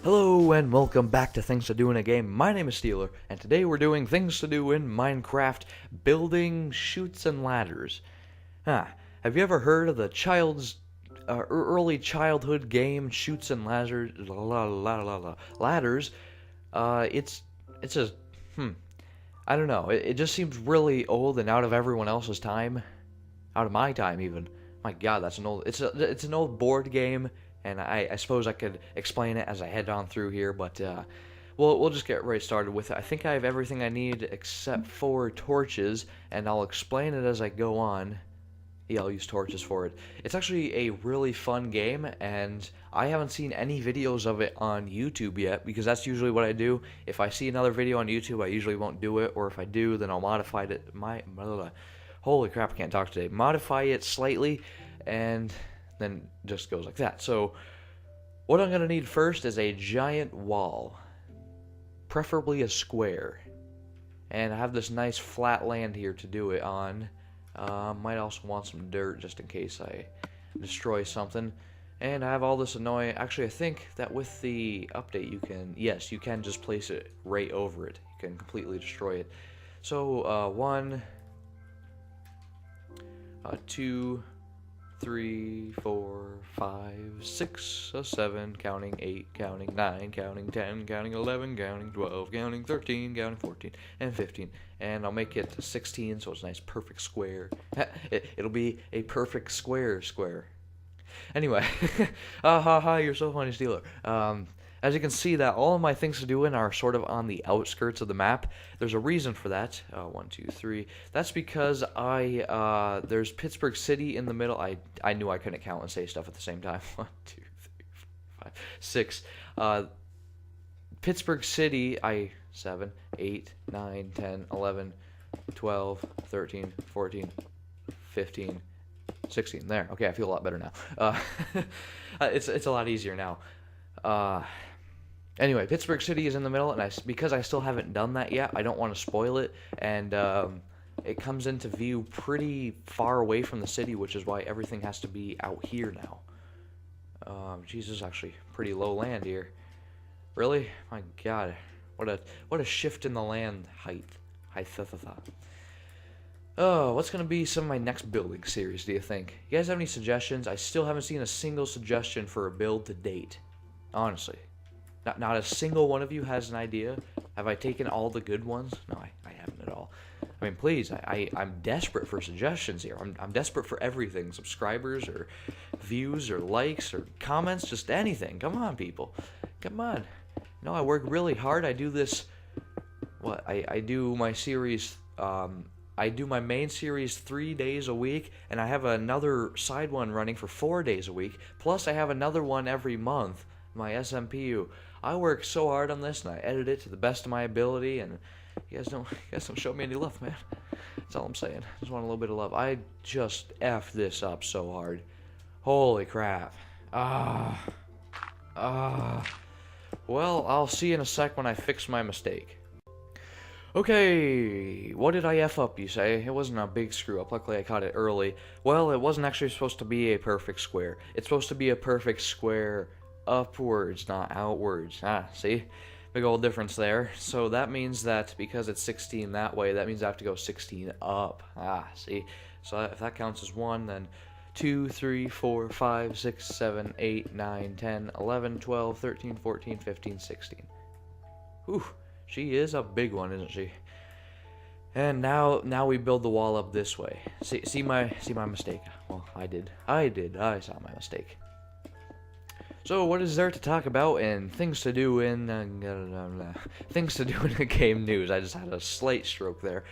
Hello and welcome back to Things to Do in a Game. My name is Steeler, and today we're doing Things to Do in Minecraft, building chutes and ladders. Have you ever heard of the early childhood game Chutes and Ladders? Ladders. It's just I don't know. It just seems really old and out of everyone else's time, out of my time even. My God, that's an old. It's an old board game. And I suppose I could explain it as I head on through here, but we'll just get right started with it. I think I have everything I need except for torches, and I'll explain it as I go on. Yeah, I'll use torches for it. It's actually a really fun game, and I haven't seen any videos of it on YouTube yet, because that's usually what I do. If I see another video on YouTube, I usually won't do it, or if I do, then I'll modify it. Holy crap, I can't talk today. Modify it slightly, and then just goes like that. So what I'm going to need first is a giant wall, preferably a square, and I have this nice flat land here to do it on. Might also want some dirt just in case I destroy something. And I have all this annoying, actually I think that with the update you can just place it right over it. You can completely destroy it. So 1, 2, 3, 4, 5, 6, 7, counting 8, counting 9, counting 10, counting 11, counting 12, counting 13, counting 14, and 15. And I'll make it 16 so it's a nice perfect square. It'll be a perfect square. Anyway, you're so funny, Steeler. As you can see, that all of my things to do in are sort of on the outskirts of the map. There's a reason for that. 1, 2, 3. That's because there's Pittsburgh City in the middle. I knew I couldn't count and say stuff at the same time. 1, 2, 3, 4, 5, 6. Pittsburgh City, 7, 8, 9, 10, 11, 12, 13, 14, 15, 16. There. Okay, I feel a lot better now. It's a lot easier now. Anyway, Pittsburgh City is in the middle, and because I still haven't done that yet, I don't want to spoil it, and it comes into view pretty far away from the city, which is why everything has to be out here now. Jesus, actually pretty low land here. Really? My God, what a shift in the land height. Oh, what's going to be some of my next building series, do you think? You guys have any suggestions? I still haven't seen a single suggestion for a build to date. Honestly. Not a single one of you has an idea. Have I taken all the good ones? No, I haven't at all. I mean, please, I'm desperate for suggestions here. I'm desperate for everything. Subscribers or views or likes or comments, just anything. Come on, people. Come on. No, I work really hard. I do this... I do my series... I do my main series 3 days a week, and I have another side one running for 4 days a week. Plus, I have another one every month, my SMPU. I work so hard on this, and I edit it to the best of my ability, and you guys don't show me any love, man. That's all I'm saying. Just want a little bit of love. I just F this up so hard. Holy crap. Well, I'll see you in a sec when I fix my mistake. Okay, what did I F up, you say? It wasn't a big screw up. Luckily, I caught it early. Well, it wasn't actually supposed to be a perfect square. It's supposed to be a perfect square upwards, not outwards. See? Big old difference there. So that means that because it's 16 that way, that means I have to go 16 up. See? So if that counts as 1, then 2, 3, 4, 5, 6, 7, 8, 9, 10, 11, 12, 13, 14, 15, 16. Whew. She is a big one, isn't she? And now we build the wall up this way. See my mistake. Well, I saw my mistake. So what is there to talk about and things to do in the game news? I just had a slight stroke there.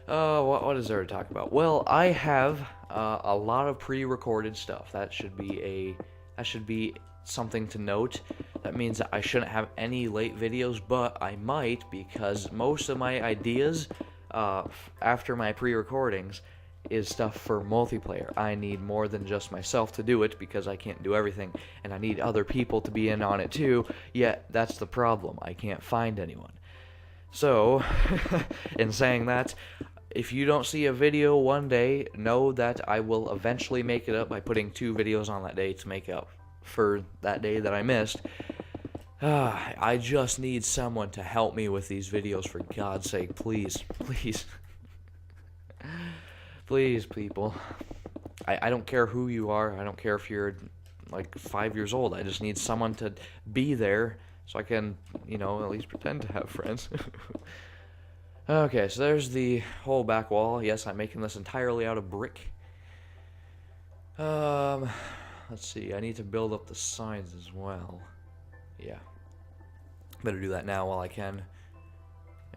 What is there to talk about? Well, I have a lot of pre-recorded stuff. That should be something to note. That means that I shouldn't have any late videos, but I might, because most of my ideas after my pre-recordings is stuff for multiplayer. I need more than just myself to do it because I can't do everything, and I need other people to be in on it too, yet that's the problem. I can't find anyone. So, in saying that, if you don't see a video one day, know that I will eventually make it up by putting 2 videos on that day to make up for that day that I missed. I just need someone to help me with these videos, for God's sake. Please, please. Please, people. I don't care who you are. I don't care if you're like 5 years old. I just need someone to be there so I can, at least pretend to have friends. Okay, so there's the whole back wall. Yes, I'm making this entirely out of brick. Let's see. I need to build up the sides as well. Yeah. Better do that now while I can.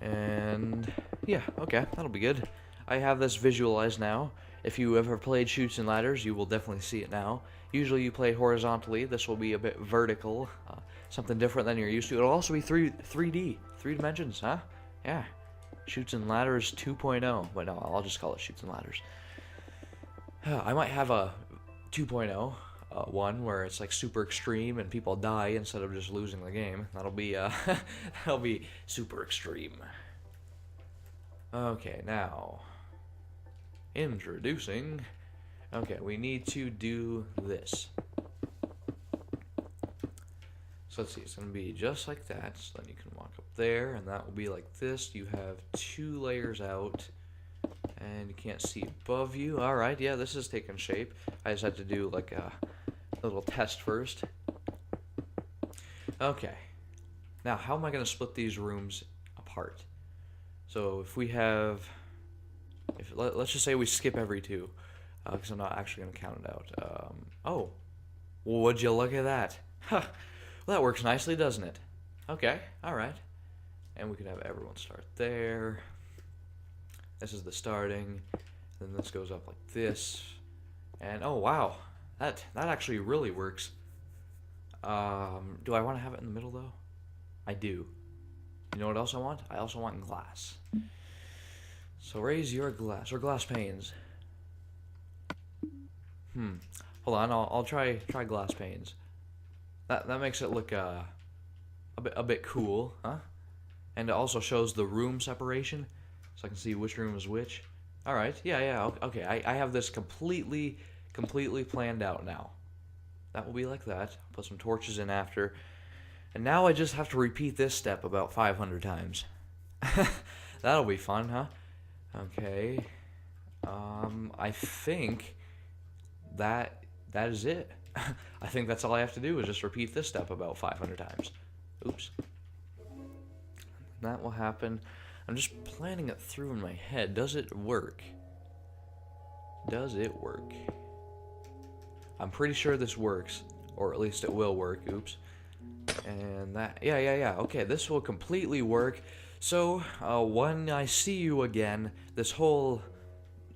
And yeah, okay, that'll be good. I have this visualized now. If you ever played Chutes and Ladders, you will definitely see it now. Usually you play horizontally. This will be a bit vertical, something different than you're used to. It'll also be 3D, 3 dimensions, huh? Yeah. Chutes and Ladders 2.0. But no, I'll just call it Chutes and Ladders. I might have a 2.0, one where it's like super extreme and people die instead of just losing the game. That'll be that'll be super extreme. Okay, now introducing. Okay, we need to do this. So let's see, it's going to be just like that. So then you can walk up there, and that will be like this. You have 2 layers out, and you can't see above you. Alright, yeah, this is taking shape. I just had to do like a little test first. Okay. Now, how am I going to split these rooms apart? So if we have... let's just say we skip every 2, because I'm not actually going to count it out. Oh, would you look at that? Huh. Well, that works nicely, doesn't it? Okay, alright. And we could have everyone start there. This is the starting. Then this goes up like this. And, oh, wow. That actually really works. Do I want to have it in the middle, though? I do. You know what else I want? I also want glass. So raise your glass, or glass panes. Hold on, I'll try glass panes. That makes it look a bit cool, huh? And it also shows the room separation, so I can see which room is which. All right, yeah, okay. I have this completely planned out now. That will be like that. Put some torches in after, and now I just have to repeat this step about 500 times. That'll be fun, huh? Okay. I think that is it. I think that's all I have to do is just repeat this step about 500 times. Oops. That will happen. I'm just planning it through in my head. Does it work? Does it work? I'm pretty sure this works, or at least it will work. Oops. And that, yeah. Okay, this will completely work. So, when I see you again, this whole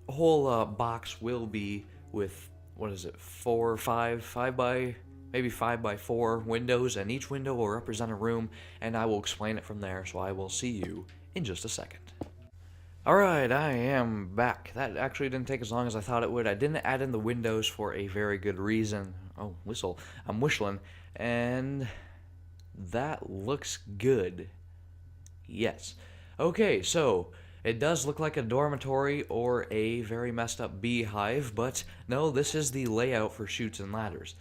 box will be with, what is it, 4 or 5 by 4 windows, and each window will represent a room, and I will explain it from there, so I will see you in just a second. Alright, I am back. That actually didn't take as long as I thought it would. I didn't add in the windows for a very good reason. Oh, whistle. I'm whistling. And that looks good. Yes. Okay, so it does look like a dormitory or a very messed up beehive, but no, this is the layout for Chutes and Ladders.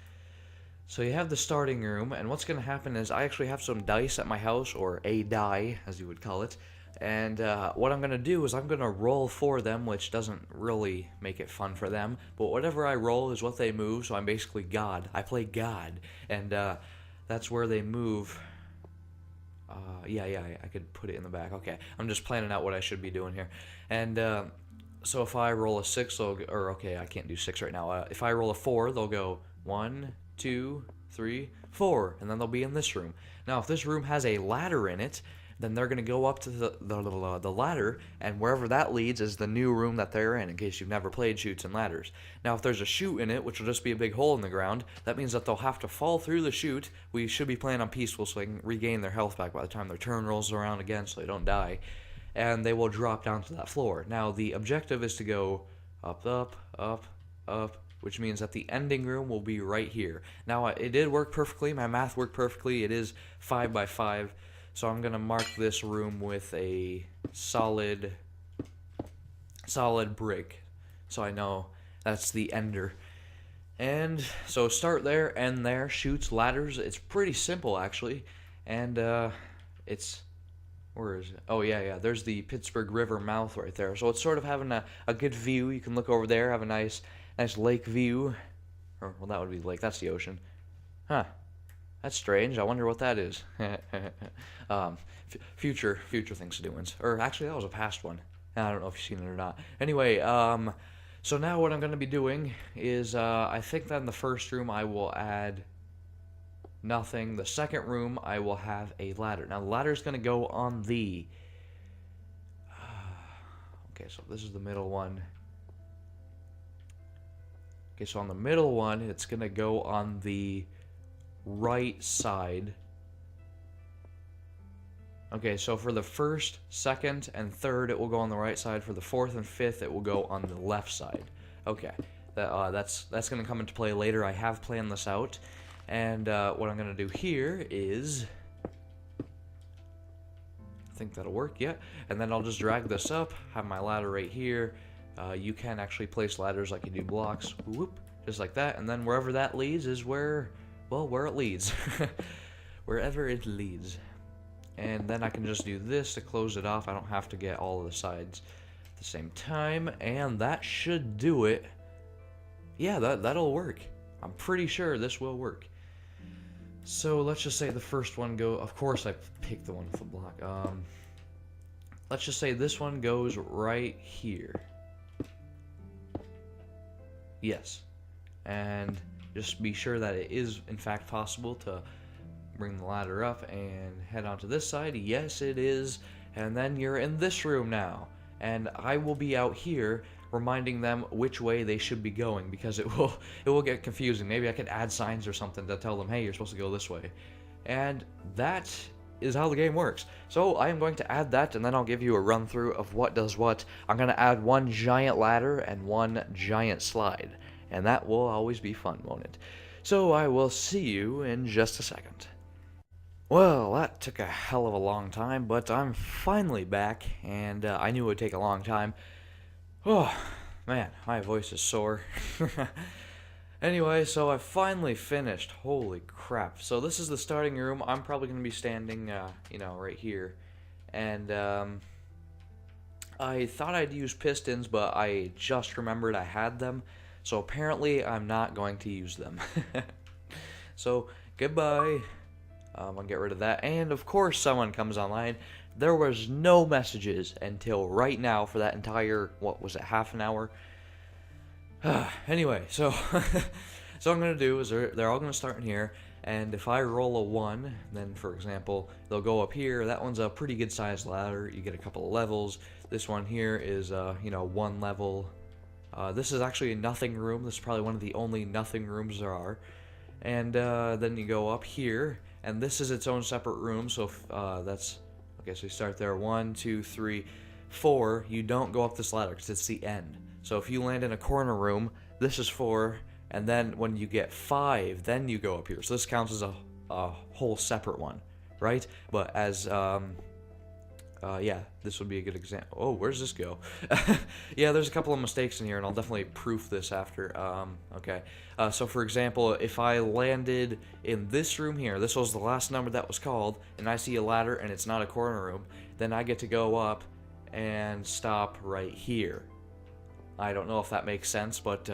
So you have the starting room, and what's going to happen is I actually have some dice at my house, or a die, as you would call it, and what I'm going to do is I'm going to roll for them, which doesn't really make it fun for them, but whatever I roll is what they move, so I'm basically God. I play God, and that's where they move. Yeah, I could put it in the back. Okay, I'm just planning out what I should be doing here. And so if I roll a 6, okay, I can't do 6 right now. If I roll a 4, they'll go 1, 2, 3, 4, and then they'll be in this room. Now, if this room has a ladder in it, then they're going to go up to the ladder, and wherever that leads is the new room that they're in case you've never played Chutes and Ladders. Now, if there's a chute in it, which will just be a big hole in the ground, that means that they'll have to fall through the chute. We should be playing on peaceful so they can regain their health back by the time their turn rolls around again so they don't die, and they will drop down to that floor. Now, the objective is to go up, up, up, up, which means that the ending room will be right here. Now, it did work perfectly. My math worked perfectly. It is 5 by 5. So I'm going to mark this room with a solid brick, so I know that's the ender. And so start there, end there, Chutes, Ladders. It's pretty simple, actually. and it's where is it? Oh yeah, there's the Pittsburgh River mouth right there. So it's sort of having a good view. You can look over there, have a nice lake view. Or well, that would be the lake. That's the ocean. Huh. That's strange. I wonder what that is. Future things to do. Or actually, that was a past one. I don't know if you've seen it or not. Anyway, so now what I'm going to be doing is I think that in the first room I will add nothing. The second room I will have a ladder. Now the ladder is going to go on the okay, so this is the middle one. Okay, so on the middle one it's going to go on the right side. Okay, so for the first, second, and third it will go on the right side. For the fourth and fifth it will go on the left side. Okay, that's going to come into play later. I have planned this out. And what I'm going to do here is, I think that'll work, yeah. And then I'll just drag this up, have my ladder right here. You can actually place ladders like you do blocks, whoop, just like that. And then wherever that leads is where it leads. Wherever it leads. And then I can just do this to close it off. I don't have to get all of the sides at the same time. And that should do it. Yeah, that'll work. I'm pretty sure this will work. So let's just say the first one of course I picked the one with the block. Let's just say this one goes right here. Yes. And just be sure that it is in fact possible to bring the ladder up and head onto this side. Yes, it is. And then you're in this room now. And I will be out here reminding them which way they should be going, because it will get confusing. Maybe I could add signs or something to tell them, hey, you're supposed to go this way. And that is how the game works. So I am going to add that, and then I'll give you a run through of what does what. I'm going to add one giant ladder and one giant slide, and that will always be fun, won't it? So I will see you in just a second. Well, that took a hell of a long time, but I'm finally back, and I knew it would take a long time. Oh, man, my voice is sore. Anyway, so I finally finished. Holy crap. So this is the starting room. I'm probably going to be standing, right here. And I thought I'd use pistons, but I just remembered I had them. So apparently I'm not going to use them. So, goodbye. I'll get rid of that. And of course someone comes online. There was no messages until right now for that entire, what was it, half an hour? Anyway, so so what I'm going to do is they're all going to start in here, and if I roll a 1, then for example, they'll go up here. That one's a pretty good sized ladder. You get a couple of levels. This one here is, 1 level. This is actually a nothing room. This is probably one of the only nothing rooms there are. And then you go up here, and this is its own separate room, so that's... Okay, so you start there, 1, 2, 3, 4. You don't go up this ladder because it's the end. So if you land in a corner room, this is 4, and then when you get 5, then you go up here. So this counts as a whole separate one, right? But as, yeah, this would be a good example. Oh, where's this go? Yeah, there's a couple of mistakes in here, and I'll definitely proof this after. Okay. So for example, if I landed in this room here, this was the last number that was called, and I see a ladder and it's not a corner room, then I get to go up and stop right here. I don't know if that makes sense, but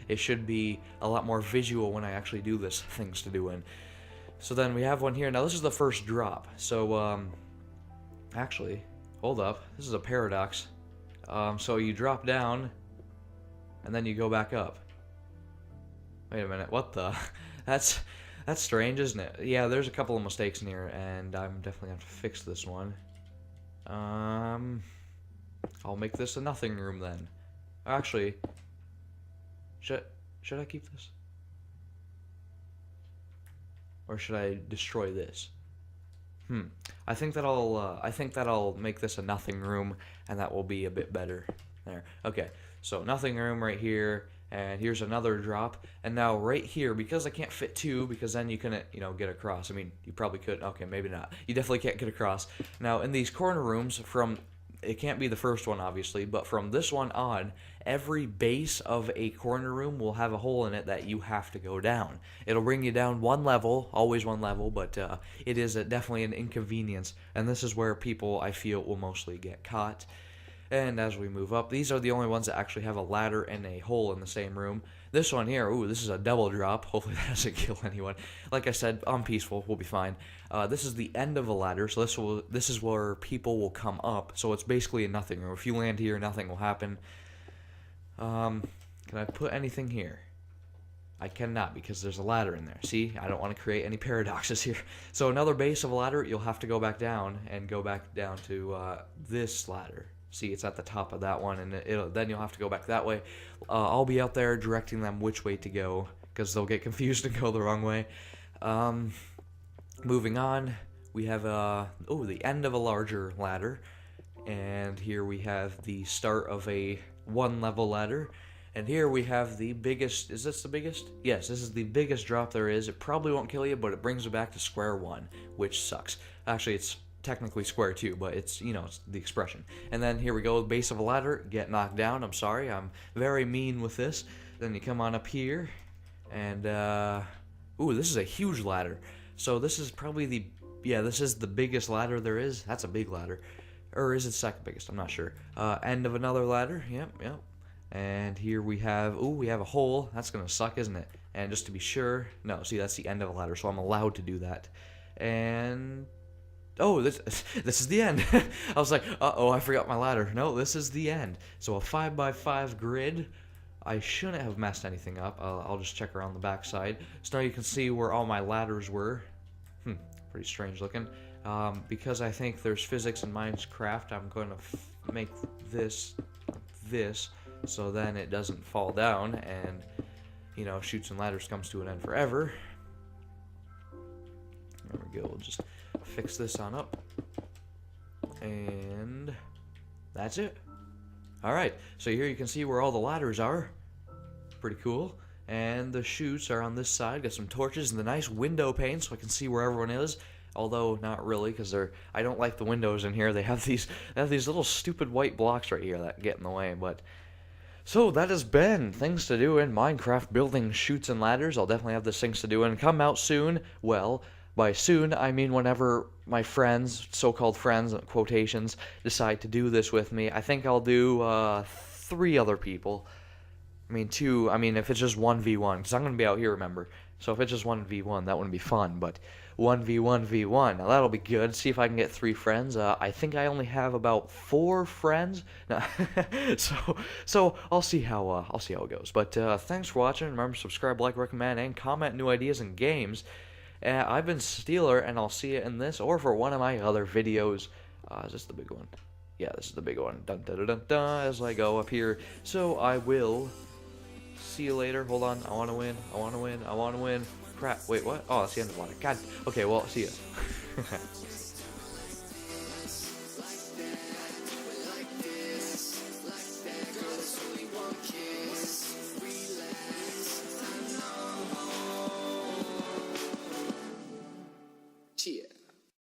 it should be a lot more visual when I actually do this things to do in. So then we have one here. Now this is the first drop. So actually, hold up. This is a paradox. So you drop down, and then you go back up. Wait a minute, what the? That's strange, isn't it? Yeah, there's a couple of mistakes in here, and I'm definitely going to have to fix this one. I'll make this a nothing room then. Actually, should I keep this? Or should I destroy this? I think that I'll make this a nothing room, and that will be a bit better. There. Okay. So nothing room right here, and here's another drop. And now right here, because I can't fit 2, because then you couldn't, get across. I mean, you probably could. Okay, maybe not. You definitely can't get across. Now in these corner rooms, from it can't be the first one, obviously, but from this one on, every base of a corner room will have a hole in it that you have to go down. It'll bring you down one level, always one level, but it is definitely an inconvenience, and this is where people, I feel, will mostly get caught. And as we move up, these are the only ones that actually have a ladder and a hole in the same room. This one here, ooh, this is a double drop. Hopefully that doesn't kill anyone. Like I said, I'm peaceful. We'll be fine. This is the end of a ladder, so this is where people will come up. So it's basically a nothing room. If you land here, nothing will happen. Can I put anything here? I cannot because there's a ladder in there. See, I don't want to create any paradoxes here. So another base of a ladder, you'll have to go back down and go back down to this ladder. See, it's at the top of that one, and then you'll have to go back that way. I'll be out there directing them which way to go, because they'll get confused and go the wrong way. Moving on, we have the end of a larger ladder, and here we have the start of a one-level ladder, and here we have the biggest. Is this the biggest? Yes, this is the biggest drop there is. It probably won't kill you, but it brings you back to square one, which sucks. Actually, it's technically square two, but it's, it's the expression. And then here we go, base of a ladder, get knocked down. I'm sorry, I'm very mean with this. Then you come on up here, and ooh, this is a huge ladder. So this is probably this is the biggest ladder there is. That's a big ladder, or is it second biggest? I'm not sure. End of another ladder. Yep. And here we have a hole. That's gonna suck, isn't it? And just to be sure, no. See, that's the end of a ladder, so I'm allowed to do that. And oh, this is the end. I was like, uh-oh, I forgot my ladder. No, this is the end. So a 5x5 grid. I shouldn't have messed anything up. I'll just check around the back side. So now you can see where all my ladders were. Pretty strange looking. Because I think there's physics in Minecraft, I'm going to make this, so then it doesn't fall down and, Chutes and Ladders comes to an end forever. There we go. We'll just fix this on up, and that's it. Alright, so here you can see where all the ladders are. Pretty cool. And the chutes are on this side. Got some torches and the nice window pane so I can see where everyone is. Although not really, because I don't like the windows in here. They have these little stupid white blocks right here that get in the way. But so that has been Things to Do in Minecraft, building chutes and ladders. I'll definitely have this Things to Do and come out soon. Well, by soon, I mean whenever my friends, so-called friends, quotations, decide to do this with me. I think I'll do 3 other people. I mean, 2, if it's just 1v1, because I'm going to be out here, remember. So if it's just 1v1, that wouldn't be fun, but 1v1v1, now that'll be good. See if I can get 3 friends. I think I only have about 4 friends. No. so I'll see how it goes. But thanks for watching. Remember, subscribe, like, recommend, and comment new ideas and games. I've been Steeler, and I'll see you in this or for one of my other videos. Is this the big one? Yeah, this is the big one. Dun dun dun dun dun, as I go up here. So I will see you later. Hold on. I want to win. Crap. Wait, what? Oh, that's the end of the ladder. God. Okay, well, see ya.